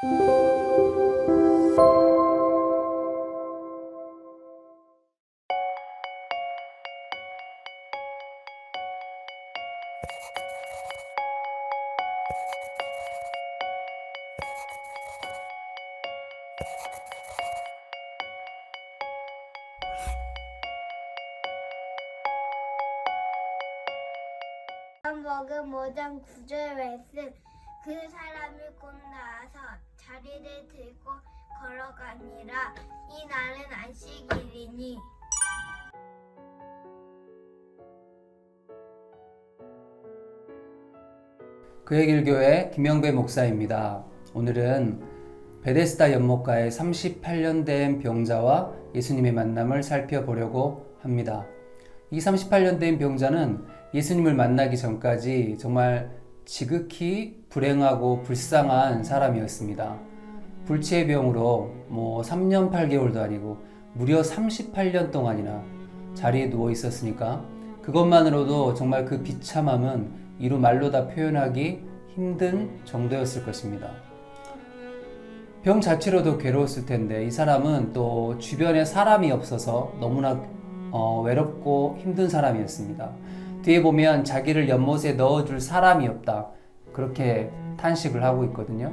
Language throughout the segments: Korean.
먹은 모장 9절 말씀. 그 사람이 곧 나아서 자리를 들고 걸어가니라. 이 날은 안식일이니. 그의길교회 김영배 목사입니다. 오늘은 베데스다 연못가의 38년 된 병자와 예수님의 만남을 살펴보려고 합니다. 이 38년 된 병자는 예수님을 만나기 전까지 정말 지극히 불행하고 불쌍한 사람이었습니다. 불치의 병으로 3년 8개월도 아니고 무려 38년 동안이나 자리에 누워 있었으니까 그것만으로도 정말 그 비참함은 이루 말로 다 표현하기 힘든 정도였을 것입니다. 병 자체로도 괴로웠을 텐데 이 사람은 또 주변에 사람이 없어서 너무나 외롭고 힘든 사람이었습니다. 뒤에 보면 자기를 연못에 넣어줄 사람이 없다, 그렇게 탄식을 하고 있거든요.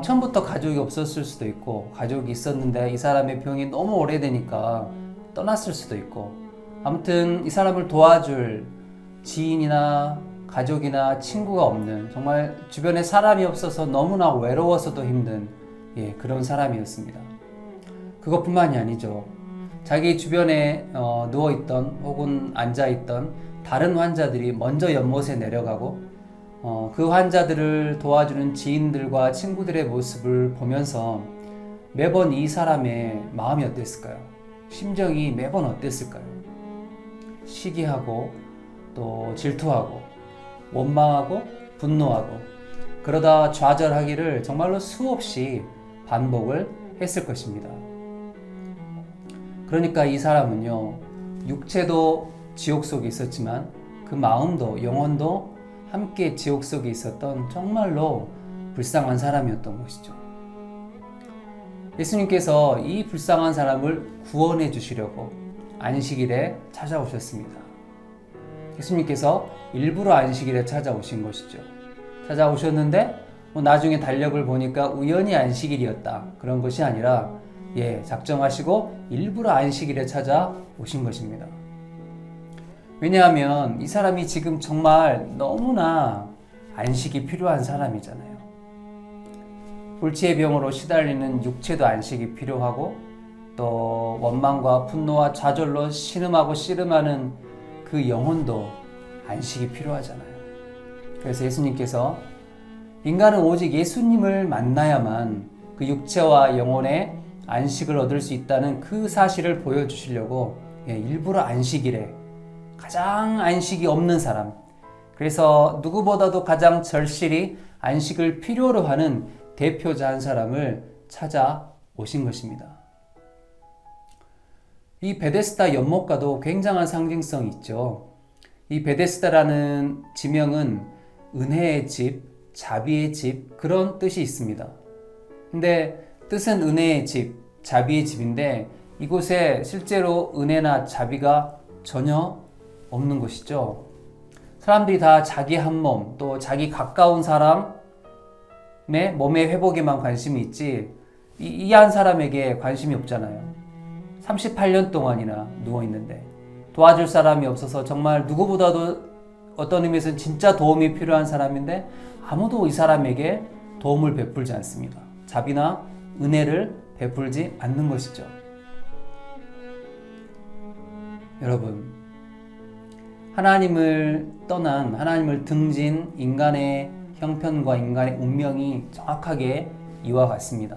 처음부터 가족이 없었을 수도 있고, 가족이 있었는데 이 사람의 병이 너무 오래되니까 떠났을 수도 있고, 아무튼 이 사람을 도와줄 지인이나 가족이나 친구가 없는, 정말 주변에 사람이 없어서 너무나 외로워서도 힘든 그런 사람이었습니다. 그것뿐만이 아니죠. 자기 주변에 누워있던 혹은 앉아있던 다른 환자들이 먼저 연못에 내려가고 그 환자들을 도와주는 지인들과 친구들의 모습을 보면서 매번 이 사람의 마음이 어땠을까요? 심정이 매번 어땠을까요? 시기하고 또 질투하고 원망하고 분노하고, 그러다 좌절하기를 정말로 수없이 반복을 했을 것입니다. 그러니까 이 사람은요, 육체도 지옥 속에 있었지만 그 마음도 영혼도 함께 지옥 속에 있었던 정말로 불쌍한 사람이었던 것이죠. 예수님께서 이 불쌍한 사람을 구원해 주시려고 안식일에 찾아오셨습니다. 예수님께서 일부러 안식일에 찾아오신 것이죠. 찾아오셨는데 나중에 달력을 보니까 우연히 안식일이었다, 그런 것이 아니라 작정하시고 일부러 안식일에 찾아오신 것입니다. 왜냐하면 이 사람이 지금 정말 너무나 안식이 필요한 사람이잖아요. 불치의 병으로 시달리는 육체도 안식이 필요하고, 또 원망과 분노와 좌절로 신음하고 씨름하는 그 영혼도 안식이 필요하잖아요. 그래서 예수님께서 인간은 오직 예수님을 만나야만 그 육체와 영혼의 안식을 얻을 수 있다는 그 사실을 보여주시려고 일부러 안식일에 가장 안식이 없는 사람, 그래서 누구보다도 가장 절실히 안식을 필요로 하는 대표자 한 사람을 찾아오신 것입니다. 이 베데스다 연못가도 굉장한 상징성이 있죠. 이 베데스다라는 지명은 은혜의 집, 자비의 집, 그런 뜻이 있습니다. 근데 뜻은 은혜의 집, 자비의 집인데 이곳에 실제로 은혜나 자비가 전혀 없는 것이죠. 사람들이 다 자기 한 몸, 또 자기 가까운 사람의 몸의 회복에만 관심이 있지 이 한 사람에게 관심이 없잖아요. 38년 동안이나 누워있는데 도와줄 사람이 없어서 정말 누구보다도 어떤 의미에서는 진짜 도움이 필요한 사람인데 아무도 이 사람에게 도움을 베풀지 않습니다. 자비나 은혜를 베풀지 않는 것이죠. 여러분, 하나님을 떠난, 하나님을 등진 인간의 형편과 인간의 운명이 정확하게 이와 같습니다.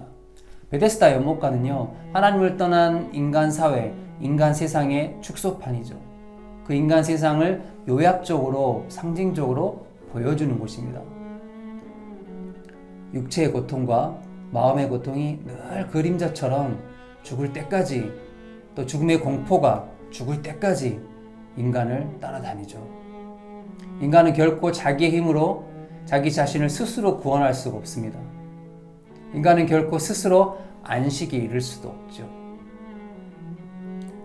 베데스다 연못가는요, 하나님을 떠난 인간 사회, 인간 세상의 축소판이죠. 그 인간 세상을 요약적으로, 상징적으로 보여주는 곳입니다. 육체의 고통과 마음의 고통이 늘 그림자처럼 죽을 때까지, 또 죽음의 공포가 죽을 때까지 인간을 따라다니죠. 인간은 결코 자기의 힘으로 자기 자신을 스스로 구원할 수가 없습니다. 인간은 결코 스스로 안식에 이를 수도 없죠.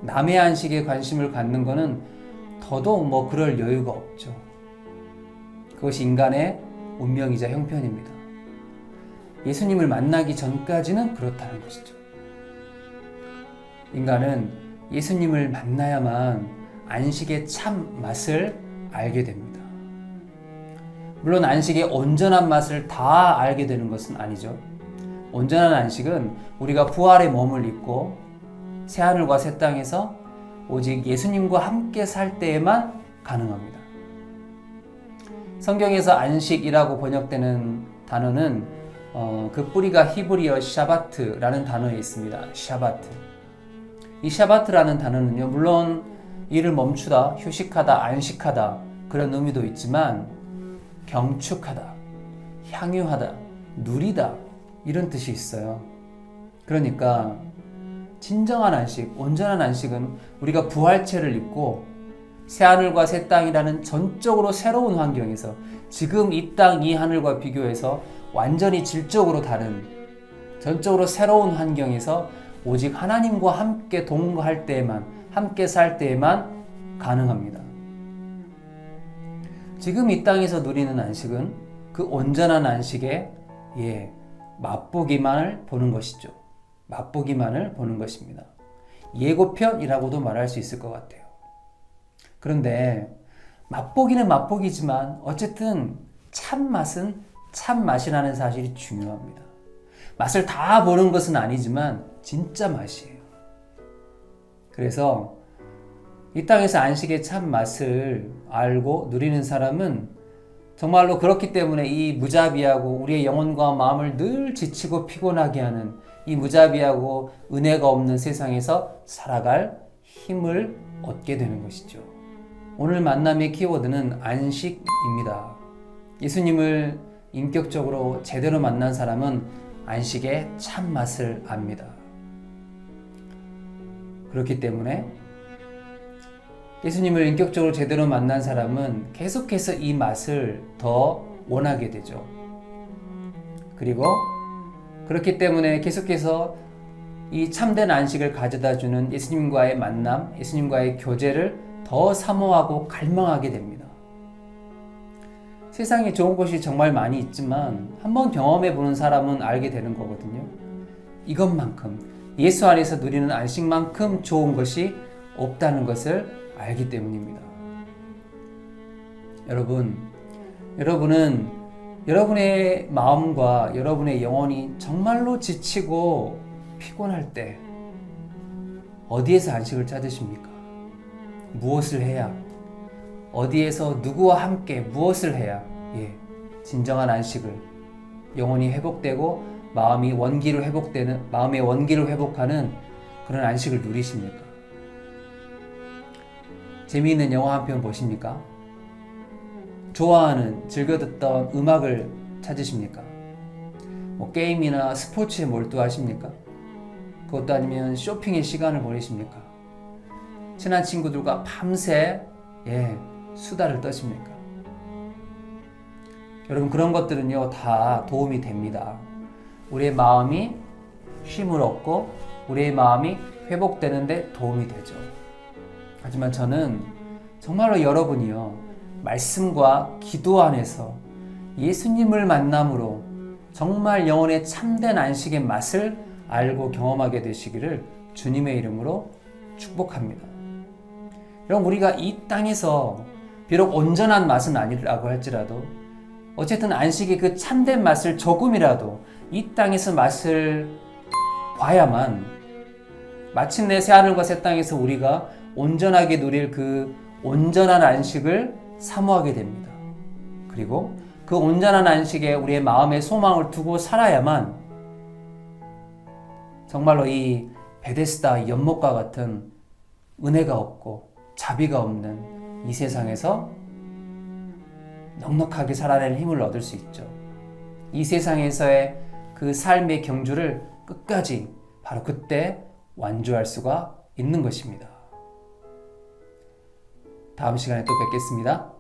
남의 안식에 관심을 갖는 것은 더더욱 그럴 여유가 없죠. 그것이 인간의 운명이자 형편입니다. 예수님을 만나기 전까지는 그렇다는 것이죠. 인간은 예수님을 만나야만 안식의 참 맛을 알게 됩니다. 물론 안식의 온전한 맛을 다 알게 되는 것은 아니죠. 온전한 안식은 우리가 부활의 몸을 입고 새하늘과 새 땅에서 오직 예수님과 함께 살 때에만 가능합니다. 성경에서 안식이라고 번역되는 단어는 그 뿌리가 히브리어 샤바트라는 단어에 있습니다. 샤바트. 이 샤바트라는 단어는요, 물론 일을 멈추다, 휴식하다, 안식하다 그런 의미도 있지만 경축하다, 향유하다, 누리다 이런 뜻이 있어요. 그러니까 진정한 안식, 온전한 안식은 우리가 부활체를 입고 새하늘과 새 땅이라는 전적으로 새로운 환경에서 지금 이 땅, 이 하늘과 비교해서 완전히 질적으로 다른 전적으로 새로운 환경에서 오직 하나님과 함께 동거할 때에만, 함께 살 때에만 가능합니다. 지금 이 땅에서 누리는 안식은 그 온전한 안식의 맛보기만을 보는 것이죠. 맛보기만을 보는 것입니다. 예고편이라고도 말할 수 있을 것 같아요. 그런데 맛보기는 맛보기지만 어쨌든 참맛은 참맛이라는 사실이 중요합니다. 맛을 다 보는 것은 아니지만 진짜 맛이에요. 그래서 이 땅에서 안식의 참맛을 알고 누리는 사람은 정말로 그렇기 때문에 이 무자비하고 우리의 영혼과 마음을 늘 지치고 피곤하게 하는 이 무자비하고 은혜가 없는 세상에서 살아갈 힘을 얻게 되는 것이죠. 오늘 만남의 키워드는 안식입니다. 예수님을 인격적으로 제대로 만난 사람은 안식의 참맛을 압니다. 그렇기 때문에 예수님을 인격적으로 제대로 만난 사람은 계속해서 이 맛을 더 원하게 되죠. 그리고 그렇기 때문에 계속해서 이 참된 안식을 가져다주는 예수님과의 만남, 예수님과의 교제를 더 사모하고 갈망하게 됩니다. 세상에 좋은 것이 정말 많이 있지만 한번 경험해 보는 사람은 알게 되는 거거든요. 이것만큼 예수 안에서 누리는 안식만큼 좋은 것이 없다는 것을 알기 때문입니다. 여러분은 여러분의 마음과 여러분의 영혼이 정말로 지치고 피곤할 때 어디에서 안식을 찾으십니까? 무엇을 해야? 어디에서 누구와 함께 무엇을 해야 진정한 안식을, 영혼이 회복되고 마음의 원기를 회복하는 그런 안식을 누리십니까? 재미있는 영화 한 편 보십니까? 좋아하는, 즐겨 듣던 음악을 찾으십니까? 게임이나 스포츠에 몰두하십니까? 그것도 아니면 쇼핑의 시간을 보내십니까? 친한 친구들과 밤새 수다를 떠십니까? 여러분, 그런 것들은요 다 도움이 됩니다. 우리의 마음이 쉼을 얻고 우리의 마음이 회복되는데 도움이 되죠. 하지만 저는 정말로 여러분이요 말씀과 기도 안에서 예수님을 만남으로 정말 영혼의 참된 안식의 맛을 알고 경험하게 되시기를 주님의 이름으로 축복합니다. 여러분, 우리가 이 땅에서 비록 온전한 맛은 아니라고 할지라도 어쨌든 안식의 그 참된 맛을 조금이라도 이 땅에서 맛을 봐야만 마침내 새하늘과 새 땅에서 우리가 온전하게 누릴 그 온전한 안식을 사모하게 됩니다. 그리고 그 온전한 안식에 우리의 마음의 소망을 두고 살아야만 정말로 이 베데스다 연못과 같은 은혜가 없고 자비가 없는 이 세상에서 넉넉하게 살아내는 힘을 얻을 수 있죠. 이 세상에서의 그 삶의 경주를 끝까지 바로 그때 완주할 수가 있는 것입니다. 다음 시간에 또 뵙겠습니다.